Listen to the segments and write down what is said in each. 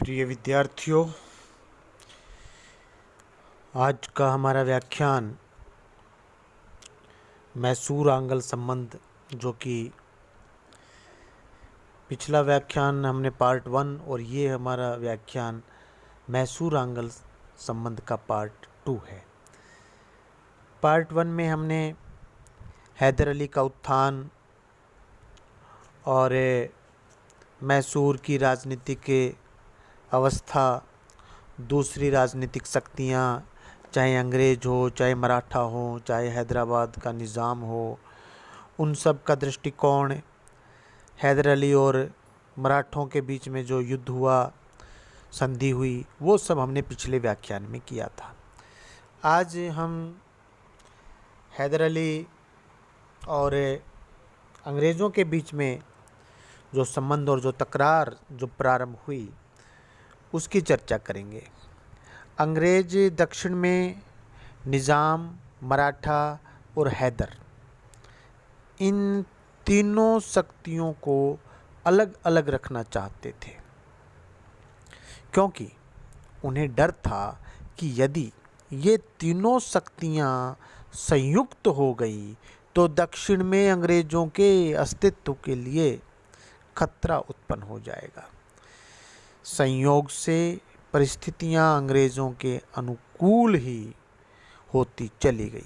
प्रिय विद्यार्थियों, आज का हमारा व्याख्यान मैसूर आंगल संबंध, जो कि पिछला व्याख्यान हमने पार्ट 1 और ये हमारा व्याख्यान मैसूर आंगल संबंध का पार्ट 2 है। पार्ट 1 में हमने हैदर अली का उत्थान और मैसूर की राजनीतिक अवस्था, दूसरी राजनीतिक शक्तियाँ, चाहे अंग्रेज़ हो, चाहे मराठा हो, चाहे हैदराबाद का निज़ाम हो, उन सब का दृष्टिकोण, हैदर अली और मराठों के बीच में जो युद्ध हुआ, संधि हुई, वो सब हमने पिछले व्याख्यान में किया था। आज हम हैदर अली और अंग्रेज़ों के बीच में जो संबंध और जो तकरार जो प्रारंभ हुई, उसकी चर्चा करेंगे। अंग्रेज दक्षिण में निज़ाम, मराठा और हैदर, इन तीनों शक्तियों को अलग अलग रखना चाहते थे, क्योंकि उन्हें डर था कि यदि ये तीनों शक्तियां संयुक्त हो गई तो दक्षिण में अंग्रेज़ों के अस्तित्व के लिए खतरा उत्पन्न हो जाएगा। संयोग से परिस्थितियां अंग्रेज़ों के अनुकूल ही होती चली गई।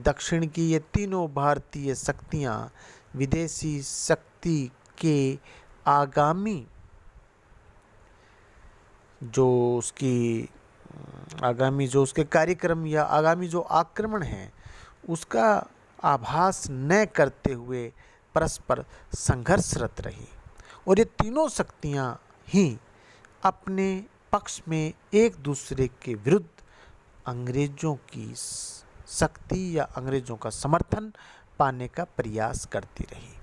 दक्षिण की ये तीनों भारतीय शक्तियां विदेशी शक्ति के आगामी जो उसके कार्यक्रम या आगामी जो आक्रमण है, उसका आभास न करते हुए परस्पर संघर्षरत रही, और ये तीनों शक्तियां ही अपने पक्ष में एक दूसरे के विरुद्ध अंग्रेज़ों की शक्ति या अंग्रेज़ों का समर्थन पाने का प्रयास करती रही।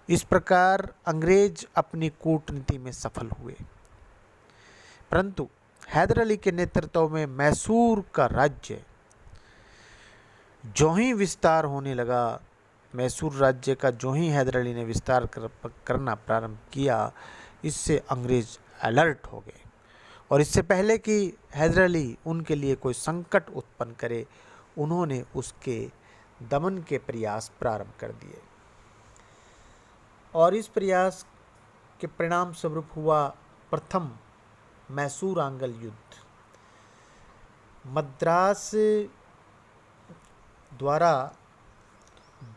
इस प्रकार अंग्रेज अपनी कूटनीति में सफल हुए, परंतु हैदर अली के नेतृत्व में मैसूर का राज्य जो ही विस्तार होने लगा, मैसूर राज्य का जो ही हैदर अली ने विस्तार करना प्रारंभ किया, इससे अंग्रेज अलर्ट हो गए, और इससे पहले कि हैदर अली उनके लिए कोई संकट उत्पन्न करे, उन्होंने उसके दमन के प्रयास प्रारंभ कर दिए। और इस प्रयास के परिणाम स्वरूप हुआ प्रथम मैसूर आंगल युद्ध। मद्रास द्वारा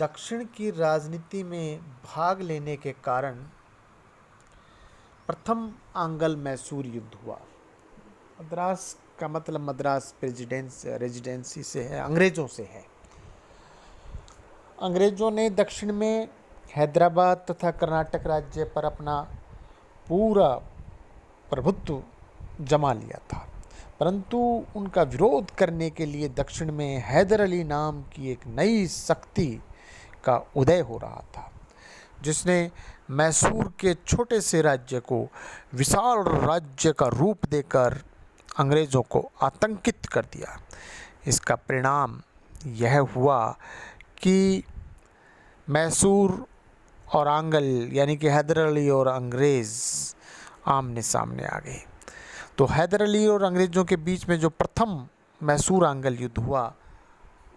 दक्षिण की राजनीति में भाग लेने के कारण प्रथम आंगल मैसूर युद्ध हुआ। मद्रास का मतलब मद्रास रेजिडेंसी से है, अंग्रेज़ों से है। अंग्रेज़ों ने दक्षिण में हैदराबाद तथा कर्नाटक राज्य पर अपना पूरा प्रभुत्व जमा लिया था, परंतु उनका विरोध करने के लिए दक्षिण में हैदर अली नाम की एक नई शक्ति का उदय हो रहा था, जिसने मैसूर के छोटे से राज्य को विशाल राज्य का रूप देकर अंग्रेज़ों को आतंकित कर दिया। इसका परिणाम यह हुआ कि मैसूर और आंगल यानी कि हैदर अली और अंग्रेज़ आमने सामने आ गए। तो हैदर अली और अंग्रेज़ों के बीच में जो प्रथम मैसूर आंगल युद्ध हुआ,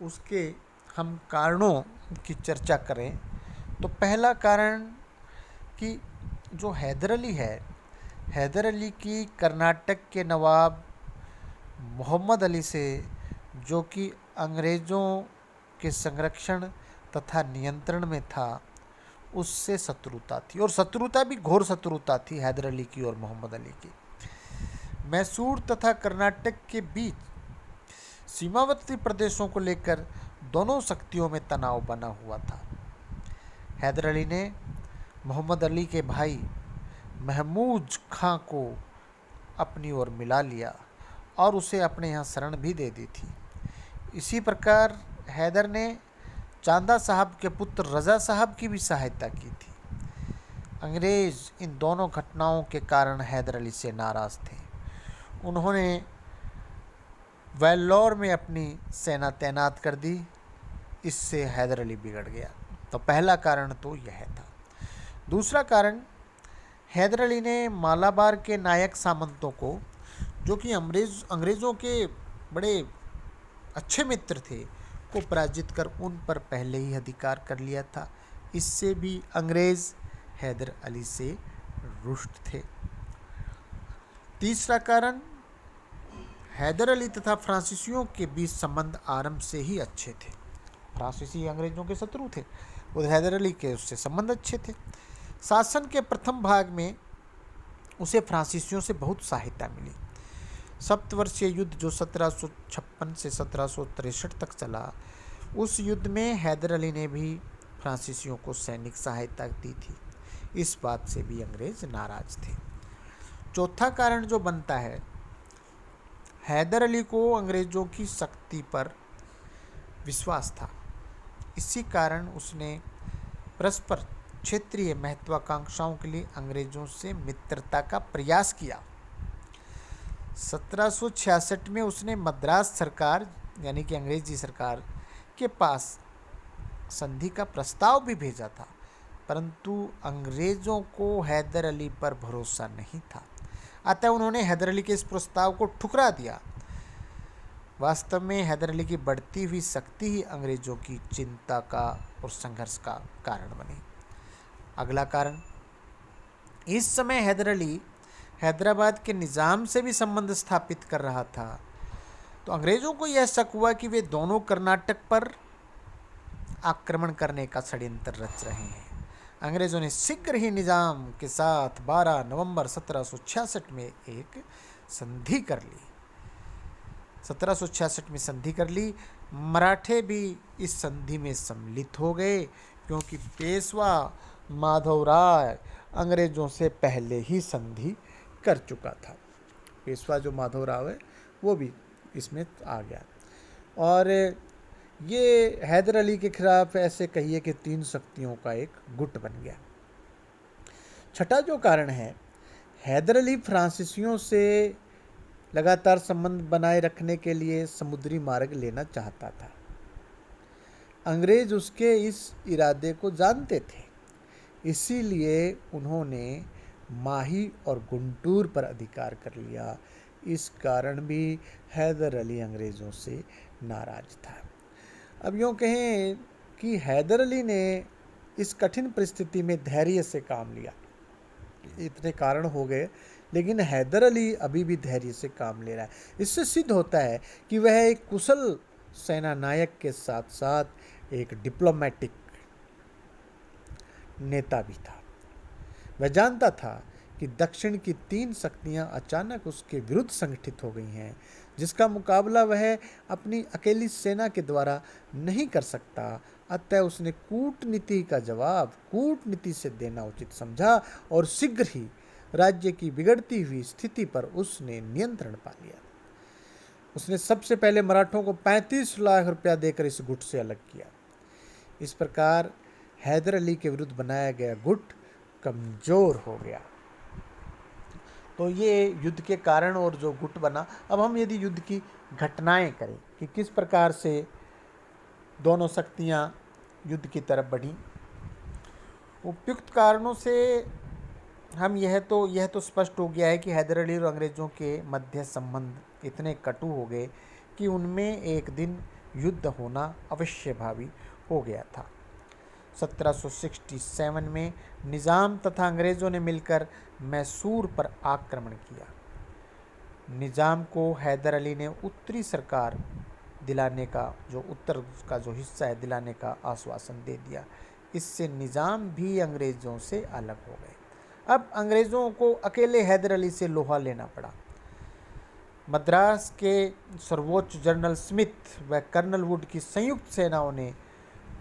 उसके हम कारणों की चर्चा करें तो पहला कारण कि जो हैदर अली है, हैदर अली की कर्नाटक के नवाब मोहम्मद अली से, जो कि अंग्रेज़ों के संरक्षण तथा नियंत्रण में था, उससे शत्रुता थी, और शत्रुता भी घोर शत्रुता थी हैदर अली की और मोहम्मद अली की। मैसूर तथा कर्नाटक के बीच सीमावर्ती प्रदेशों को लेकर दोनों शक्तियों में तनाव बना हुआ था। हैदर अली ने मोहम्मद अली के भाई महमूद खां को अपनी ओर मिला लिया और उसे अपने यहाँ शरण भी दे दी थी। इसी प्रकार हैदर ने चांदा साहब के पुत्र रज़ा साहब की भी सहायता की थी। अंग्रेज़ इन दोनों घटनाओं के कारण हैदर अली से नाराज़ थे। उन्होंने वेल्लोर में अपनी सेना तैनात कर दी। इससे हैदर अली बिगड़ गया। तो पहला कारण तो यह था। दूसरा कारण हैदर अली ने मालाबार के नायक सामंतों को, जो कि अंग्रेज़ों के बड़े अच्छे मित्र थे, को पराजित कर उन पर पहले ही अधिकार कर लिया था। इससे भी अंग्रेज़ हैदर अली से रुष्ट थे। तीसरा कारण, हैदर अली तथा फ्रांसीसियों के बीच संबंध आरंभ से ही अच्छे थे। फ्रांसीसी अंग्रेज़ों के शत्रु थे, उधर हैदर अली के उससे संबंध अच्छे थे। शासन के प्रथम भाग में उसे फ्रांसीसियों से बहुत सहायता मिली। सप्तवर्षीय युद्ध जो 1756 से 1763 तक चला, उस युद्ध में हैदर अली ने भी फ्रांसीसियों को सैनिक सहायता दी थी। इस बात से भी अंग्रेज नाराज थे। चौथा कारण जो बनता है, हैदर अली को अंग्रेज़ों की शक्ति पर विश्वास था। इसी कारण उसने परस्पर क्षेत्रीय महत्वाकांक्षाओं के लिए अंग्रेज़ों से मित्रता का प्रयास किया। 1766 में उसने मद्रास सरकार यानी कि अंग्रेजी सरकार के पास संधि का प्रस्ताव भी भेजा था, परंतु अंग्रेज़ों को हैदर अली पर भरोसा नहीं था। अतः उन्होंने हैदर अली के इस प्रस्ताव को ठुकरा दिया। वास्तव में हैदर अली की बढ़ती हुई शक्ति ही अंग्रेज़ों की चिंता का और संघर्ष का कारण बनी। अगला कारण, इस समय हैदर अली हैदराबाद के निज़ाम से भी संबंध स्थापित कर रहा था। तो अंग्रेज़ों को यह शक हुआ कि वे दोनों कर्नाटक पर आक्रमण करने का षड्यंत्र रच रहे हैं। अंग्रेज़ों ने शीघ्र ही निज़ाम के साथ 12 नवंबर 1766 में एक संधि कर ली। 1766 में संधि कर ली। मराठे भी इस संधि में सम्मिलित हो गए, क्योंकि पेशवा माधवराय अंग्रेज़ों से पहले ही संधि कर चुका था। पेशवा जो माधवराव है वो भी इसमें आ गया, और ये हैदर अली के खिलाफ ऐसे कहिए कि तीन शक्तियों का एक गुट बन गया। छठा जो कारण है, हैदर अली फ्रांसीसियों से लगातार संबंध बनाए रखने के लिए समुद्री मार्ग लेना चाहता था। अंग्रेज उसके इस इरादे को जानते थे, इसीलिए उन्होंने माही और गुंटूर पर अधिकार कर लिया। इस कारण भी हैदर अली अंग्रेज़ों से नाराज था। अब यूँ कहें कि हैदर अली ने इस कठिन परिस्थिति में धैर्य से काम लिया। इतने कारण हो गए, लेकिन हैदर अली अभी भी धैर्य से काम ले रहा है। इससे सिद्ध होता है कि वह एक कुशल सेना नायक के साथ साथ एक डिप्लोमेटिक नेता भी था। वह जानता था कि दक्षिण की तीन शक्तियां अचानक उसके विरुद्ध संगठित हो गई हैं, जिसका मुकाबला वह अपनी अकेली सेना के द्वारा नहीं कर सकता। अतः उसने कूटनीति का जवाब कूटनीति से देना उचित समझा, और शीघ्र ही राज्य की बिगड़ती हुई स्थिति पर उसने नियंत्रण पा लिया। उसने सबसे पहले मराठों को 35 लाख रुपया देकर इस गुट से अलग किया। इस प्रकार हैदर अली के विरुद्ध बनाया गया गुट कमज़ोर हो गया। तो ये युद्ध के कारण और जो गुट बना। अब हम यदि युद्ध की घटनाएं करें कि किस प्रकार से दोनों शक्तियां युद्ध की तरफ बढ़ी, उपयुक्त कारणों से हम यह तो स्पष्ट हो गया है कि हैदर अली और अंग्रेज़ों के मध्य संबंध इतने कटु हो गए कि उनमें एक दिन युद्ध होना अवश्यभावी हो गया था। 1767 में निज़ाम तथा अंग्रेज़ों ने मिलकर मैसूर पर आक्रमण किया। निज़ाम को हैदर अली ने उत्तरी सरकार दिलाने का, जो उत्तर का जो हिस्सा है, दिलाने का आश्वासन दे दिया। इससे निज़ाम भी अंग्रेज़ों से अलग हो गए। अब अंग्रेज़ों को अकेले हैदर अली से लोहा लेना पड़ा। मद्रास के सर्वोच्च जनरल स्मिथ व कर्नल वुड की संयुक्त सेनाओं ने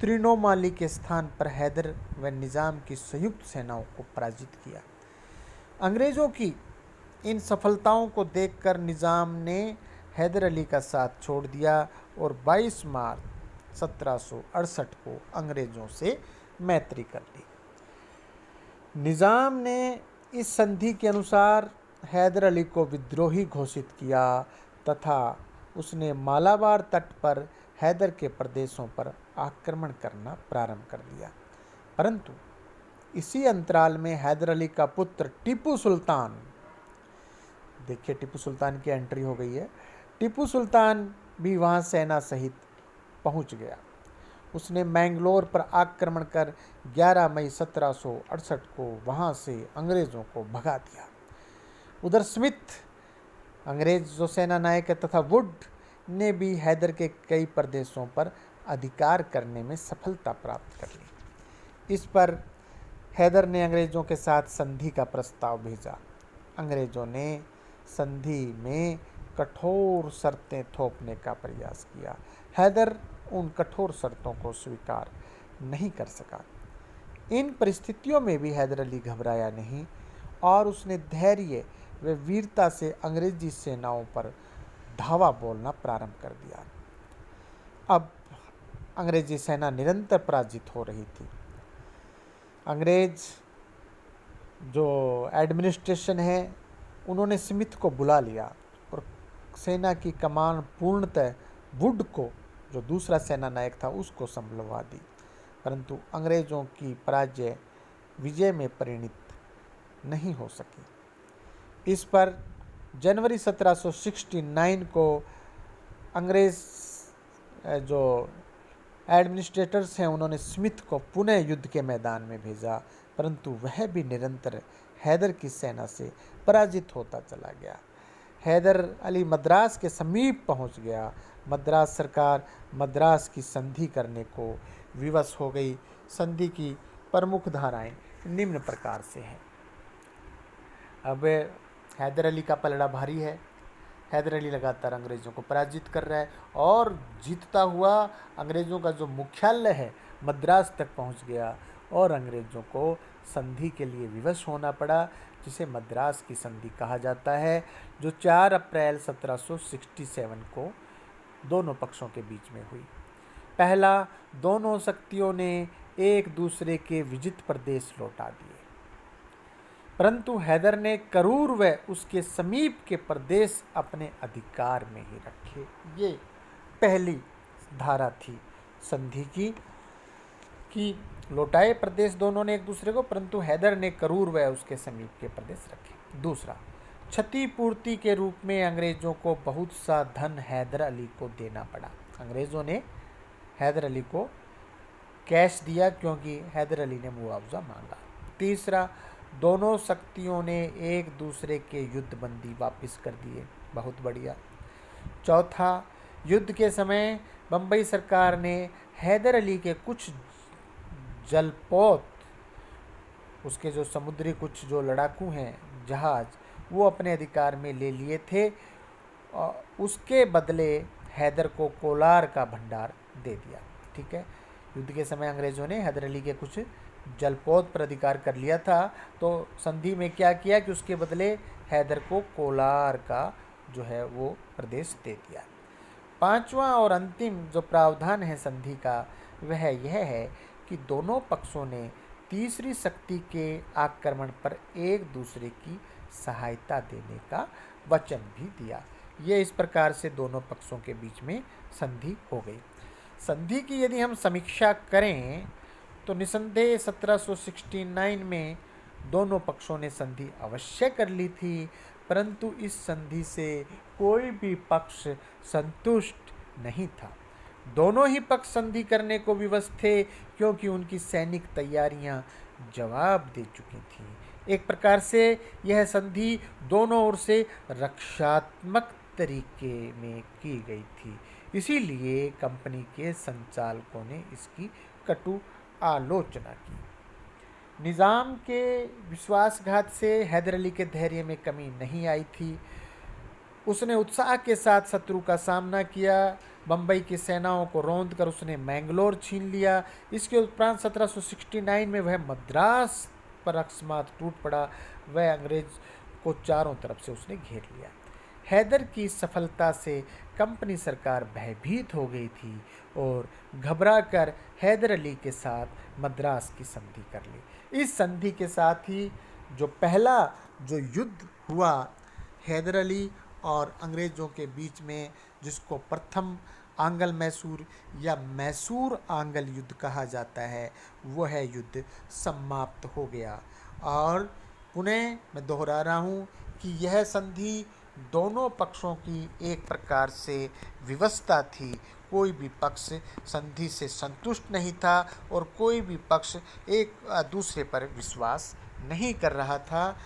त्रिनोमाली के स्थान पर हैदर व निज़ाम की संयुक्त सेनाओं को पराजित किया। अंग्रेज़ों की इन सफलताओं को देखकर निज़ाम ने हैदर अली का साथ छोड़ दिया और 22 मार्च 1768 को अंग्रेज़ों से मैत्री कर ली। निज़ाम ने इस संधि के अनुसार हैदर अली को विद्रोही घोषित किया तथा उसने मालाबार तट पर हैदर के प्रदेशों पर आक्रमण करना प्रारंभ कर दिया। परंतु इसी अंतराल में हैदर अली का पुत्र टीपू सुल्तान, देखिए टीपू सुल्तान की एंट्री हो गई है, टीपू सुल्तान भी वहाँ सेना सहित पहुँच गया। उसने मैंगलोर पर आक्रमण कर 11 मई 1768 को वहाँ से अंग्रेज़ों को भगा दिया। उधर स्मिथ, अंग्रेज जो सेना नायक है, तथा वुड ने भी हैदर के कई प्रदेशों पर अधिकार करने में सफलता प्राप्त कर ली। इस पर हैदर ने अंग्रेज़ों के साथ संधि का प्रस्ताव भेजा। अंग्रेज़ों ने संधि में कठोर शर्तें थोपने का प्रयास किया। हैदर उन कठोर शर्तों को स्वीकार नहीं कर सका। इन परिस्थितियों में भी हैदर अली घबराया नहीं और उसने धैर्य व वीरता से अंग्रेजी सेनाओं पर धावा बोलना प्रारंभ कर दिया। अब अंग्रेजी सेना निरंतर पराजित हो रही थी। अंग्रेज जो एडमिनिस्ट्रेशन है उन्होंने स्मिथ को बुला लिया और सेना की कमान पूर्णतः वुड को, जो दूसरा सेना नायक था, उसको संभलवा दी। परंतु अंग्रेज़ों की पराजय विजय में परिणित नहीं हो सकी। इस पर जनवरी 1769 को अंग्रेज़ जो एडमिनिस्ट्रेटर्स हैं उन्होंने स्मिथ को पुनः युद्ध के मैदान में भेजा, परंतु वह भी निरंतर हैदर की सेना से पराजित होता चला गया। हैदर अली मद्रास के समीप पहुंच गया। मद्रास सरकार मद्रास की संधि करने को विवश हो गई। संधि की प्रमुख धाराएं निम्न प्रकार से हैं। अब हैदर अली का पलड़ा भारी है। हैदर अली लगातार अंग्रेज़ों को पराजित कर रहा है और जीतता हुआ अंग्रेज़ों का जो मुख्यालय है मद्रास तक पहुंच गया और अंग्रेज़ों को संधि के लिए विवश होना पड़ा, जिसे मद्रास की संधि कहा जाता है, जो 4 अप्रैल 1767 को दोनों पक्षों के बीच में हुई। पहला, दोनों शक्तियों ने एक दूसरे के विजित प्रदेश लौटा दिए, परंतु हैदर ने करूर व उसके समीप के प्रदेश अपने अधिकार में ही रखे। ये पहली धारा थी संधि की कि लौटाए प्रदेश दोनों ने एक दूसरे को, परंतु हैदर ने करूर व उसके समीप के प्रदेश रखे। दूसरा, क्षतिपूर्ति के रूप में अंग्रेज़ों को बहुत सा धन हैदर अली को देना पड़ा। अंग्रेज़ों ने हैदर अली को कैश दिया क्योंकि हैदर अली ने मुआवजा मांगा। तीसरा, दोनों शक्तियों ने एक दूसरे के युद्धबंदी वापस कर दिए। बहुत बढ़िया। चौथा, युद्ध के समय बम्बई सरकार ने हैदर अली के कुछ जलपोत, उसके जो समुद्री कुछ जो लड़ाकू हैं जहाज, वो अपने अधिकार में ले लिए थे और उसके बदले हैदर को कोलार का भंडार दे दिया। ठीक है, युद्ध के समय अंग्रेज़ों ने हैदर अली के कुछ जलपोत पर अधिकार कर लिया था, तो संधि में क्या किया कि उसके बदले हैदर को कोलार का जो है वो प्रदेश दे दिया। पांचवा और अंतिम जो प्रावधान है संधि का वह यह है कि दोनों पक्षों ने तीसरी शक्ति के आक्रमण पर एक दूसरे की सहायता देने का वचन भी दिया। ये इस प्रकार से दोनों पक्षों के बीच में संधि हो गई। संधि की यदि हम समीक्षा करें तो निसंदेह 1769 में दोनों पक्षों ने संधि अवश्य कर ली थी, परंतु इस संधि से कोई भी पक्ष संतुष्ट नहीं था। दोनों ही पक्ष संधि करने को विवश थे क्योंकि उनकी सैनिक तैयारियां जवाब दे चुकी थीं। एक प्रकार से यह संधि दोनों ओर से रक्षात्मक तरीके में की गई थी, इसीलिए कंपनी के संचालकों ने इसकी कटु आलोचना की। निज़ाम के विश्वासघात से हैदर अली के धैर्य में कमी नहीं आई थी। उसने उत्साह के साथ शत्रु का सामना किया। बम्बई की सेनाओं को रौंद कर उसने मैंगलोर छीन लिया। इसके उपरांत 1769 में वह मद्रास पर अकस्मात टूट पड़ा। वह अंग्रेज को चारों तरफ से उसने घेर लिया। हैदर की सफलता से कंपनी सरकार भयभीत हो गई थी और घबराकर हैदर अली के साथ मद्रास की संधि कर ली। इस संधि के साथ ही जो पहला जो युद्ध हुआ हैदर अली और अंग्रेज़ों के बीच में, जिसको प्रथम आंगल मैसूर या मैसूर आंगल युद्ध कहा जाता है, वह युद्ध समाप्त हो गया। और पुनः मैं दोहरा रहा हूँ कि यह संधि दोनों पक्षों की एक प्रकार से विवशता थी। कोई भी पक्ष संधि से संतुष्ट नहीं था और कोई भी पक्ष एक दूसरे पर विश्वास नहीं कर रहा था।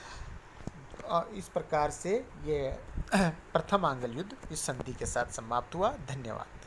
इस प्रकार से ये प्रथम आंगल युद्ध इस संधि के साथ समाप्त हुआ। धन्यवाद।